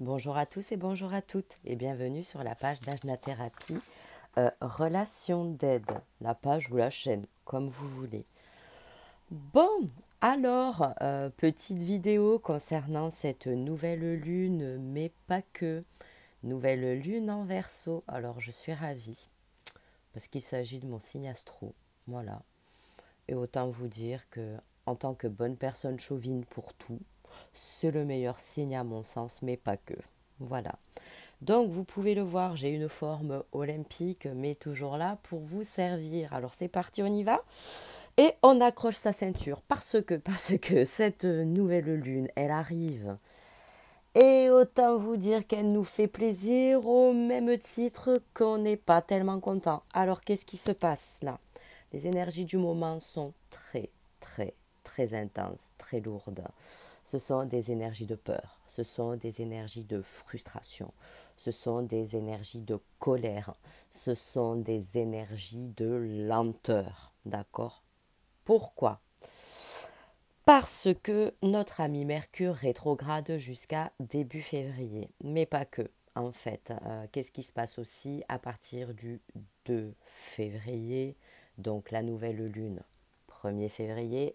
Bonjour à tous et bonjour à toutes et bienvenue sur la page d'Ajna Thérapie Relation d'aide, la page ou la chaîne, comme vous voulez. Bon, alors, petite vidéo concernant cette nouvelle lune, mais pas que. Nouvelle lune en Verseau, alors je suis ravie parce qu'il s'agit de mon signe astro, voilà. Et autant vous dire que, en tant que bonne personne chauvine pour tout, c'est le meilleur signe à mon sens, mais pas que. Voilà. Donc vous pouvez le voir, j'ai une forme olympique, mais toujours là pour vous servir. Alors c'est parti, on y va. Et on accroche sa ceinture parce que cette nouvelle lune, elle arrive. Et autant vous dire qu'elle nous fait plaisir au même titre qu'on n'est pas tellement content. Alors qu'est-ce qui se passe là? Les énergies du moment sont très intenses, très lourdes. Ce sont des énergies de peur, ce sont des énergies de frustration, ce sont des énergies de colère, ce sont des énergies de lenteur. D'accord? Pourquoi? Parce que notre ami Mercure rétrograde jusqu'à début février, mais pas que. En fait, qu'est-ce qui se passe aussi à partir du 2 février, donc la nouvelle lune, 1er février,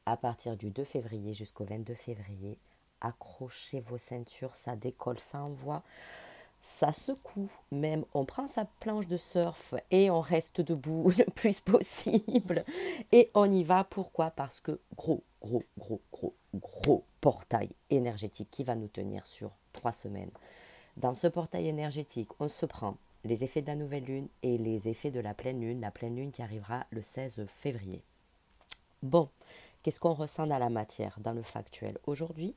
à partir du 2 février jusqu'au 22 février, accrochez vos ceintures, ça décolle, ça envoie, ça secoue même. On prend sa planche de surf et on reste debout le plus possible. Et on y va. Pourquoi? Parce que gros portail énergétique qui va nous tenir sur 3 semaines. Dans ce portail énergétique, on se prend les effets de la nouvelle lune et les effets de la pleine lune qui arrivera le 16 février. Bon, qu'est-ce qu'on ressent dans la matière, dans le factuel? Aujourd'hui,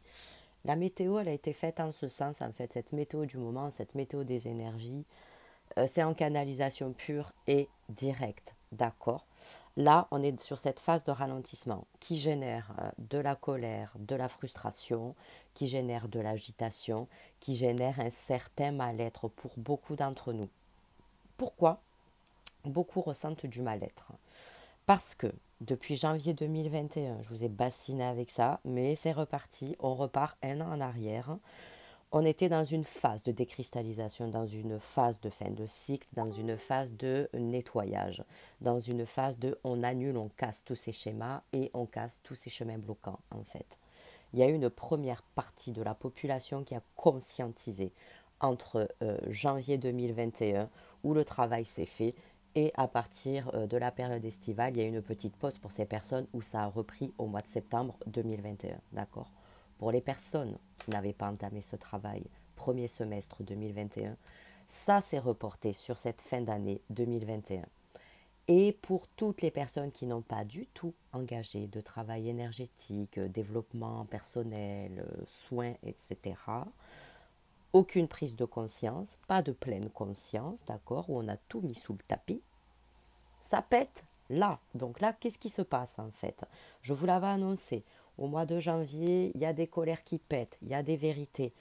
la météo, elle a été faite en ce sens, en fait, cette météo du moment, cette météo des énergies, c'est en canalisation pure et directe, d'accord? Là, on est sur cette phase de ralentissement qui génère de la colère, de la frustration, qui génère de l'agitation, qui génère un certain mal-être pour beaucoup d'entre nous. Pourquoi? Beaucoup ressentent du mal-être. Parce que depuis janvier 2021, je vous ai bassiné avec ça, mais c'est reparti, on repart un an en arrière. On était dans une phase de décristallisation, dans une phase de fin de cycle, dans une phase de nettoyage, dans une phase de on annule, on casse tous ces schémas et on casse tous ces chemins bloquants en fait. Il y a eu une première partie de la population qui a conscientisé entre janvier 2021 où le travail s'est fait et à partir de la période estivale, il y a eu une petite pause pour ces personnes où ça a repris au mois de septembre 2021. D'accord? Pour les personnes qui n'avaient pas entamé ce travail premier semestre 2021, ça s'est reporté sur cette fin d'année 2021. Et pour toutes les personnes qui n'ont pas du tout engagé de travail énergétique, développement personnel, soins, etc., aucune prise de conscience, pas de pleine conscience, d'accord, où on a tout mis sous le tapis, ça pète là. Donc là, qu'est-ce qui se passe en fait? Je vous l'avais annoncé. Au mois de janvier, il y a des colères qui pètent, il y a des vérités.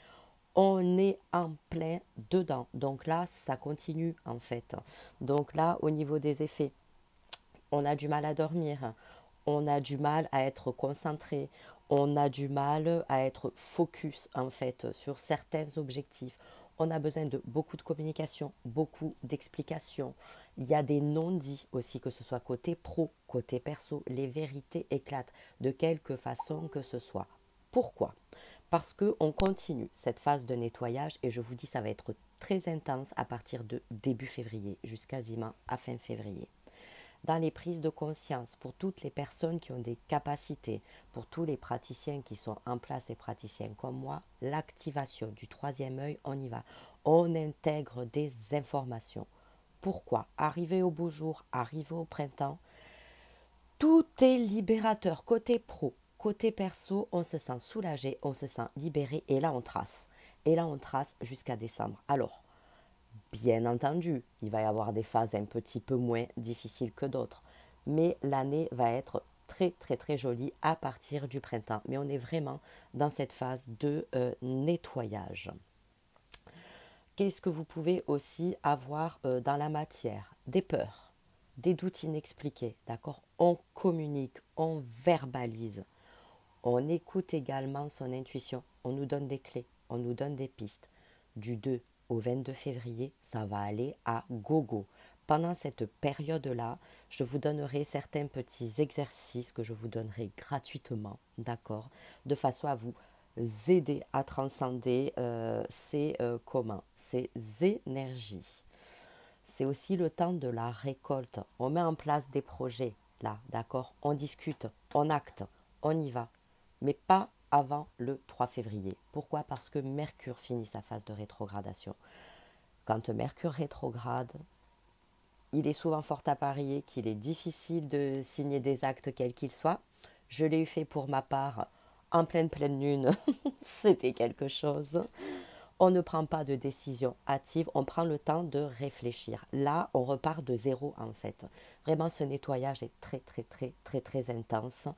On est en plein dedans. Donc là, ça continue en fait. Donc là, au niveau des effets, on a du mal à dormir, on a du mal à être concentré, on a du mal à être focus en fait sur certains objectifs. On a besoin de beaucoup de communication, beaucoup d'explications. Il y a des non-dits aussi, que ce soit côté pro, côté perso. Les vérités éclatent de quelque façon que ce soit. Pourquoi? Parce qu'on continue cette phase de nettoyage et je vous dis ça va être très intense à partir de début février jusqu'à quasiment à fin février. Dans les prises de conscience, pour toutes les personnes qui ont des capacités, pour tous les praticiens qui sont en place, les praticiens comme moi, l'activation du troisième œil, on y va. On intègre des informations. Pourquoi? Arrivé au beau jour, arrivé au printemps, tout est libérateur. Côté pro, côté perso, on se sent soulagé, on se sent libéré et là on trace. Et là on trace jusqu'à décembre. Alors, bien entendu, il va y avoir des phases un petit peu moins difficiles que d'autres. Mais l'année va être très jolie à partir du printemps. Mais on est vraiment dans cette phase de nettoyage. Qu'est-ce que vous pouvez aussi avoir dans la matière? Des peurs, des doutes inexpliqués, d'accord? On communique, on verbalise, On écoute également son intuition. On nous donne des clés, on nous donne des pistes. Du 2 au 22 février, ça va aller à gogo. Pendant cette période-là, je vous donnerai certains petits exercices que je vous donnerai gratuitement, d'accord, de façon à vous aider à transcender ces énergies. C'est aussi le temps de la récolte. On met en place des projets, là, d'accord? On discute, on acte, on y va. Mais pas avant le 3 février. Pourquoi? Parce que Mercure finit sa phase de rétrogradation. Quand Mercure rétrograde, il est souvent fort à parier qu'il est difficile de signer des actes quels qu'ils soient. Je l'ai eu fait pour ma part en pleine lune. C'était quelque chose. On ne prend pas de décision hâtive, on prend le temps de réfléchir. Là, on repart de zéro en fait. Vraiment, ce nettoyage est très intense.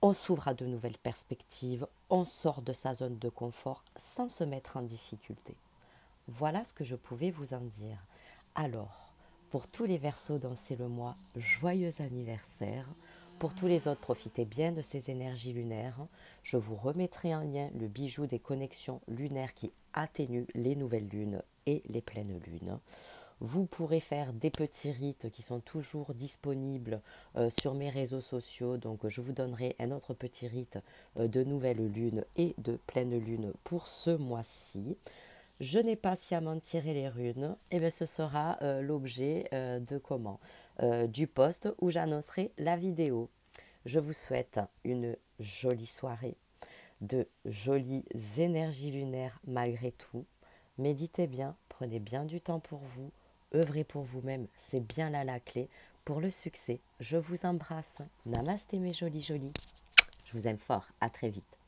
On s'ouvre à de nouvelles perspectives, on sort de sa zone de confort sans se mettre en difficulté. Voilà ce que je pouvais vous en dire. Alors, pour tous les Verseaux dont c'est le mois, joyeux anniversaire. Pour tous les autres, profitez bien de ces énergies lunaires. Je vous remettrai en lien le bijou des connexions lunaires qui atténue les nouvelles lunes et les pleines lunes. Vous pourrez faire des petits rites qui sont toujours disponibles sur mes réseaux sociaux. Donc, je vous donnerai un autre petit rite de nouvelle lune et de pleine lune pour ce mois-ci. Je n'ai pas sciemment tiré les runes, et bien ce sera l'objet du post où j'annoncerai la vidéo. Je vous souhaite une jolie soirée, de jolies énergies lunaires malgré tout. Méditez bien, prenez bien du temps pour vous, œuvrez pour vous-même, c'est bien là la clé pour le succès. Je vous embrasse. Namasté mes jolis. Je vous aime fort, à très vite.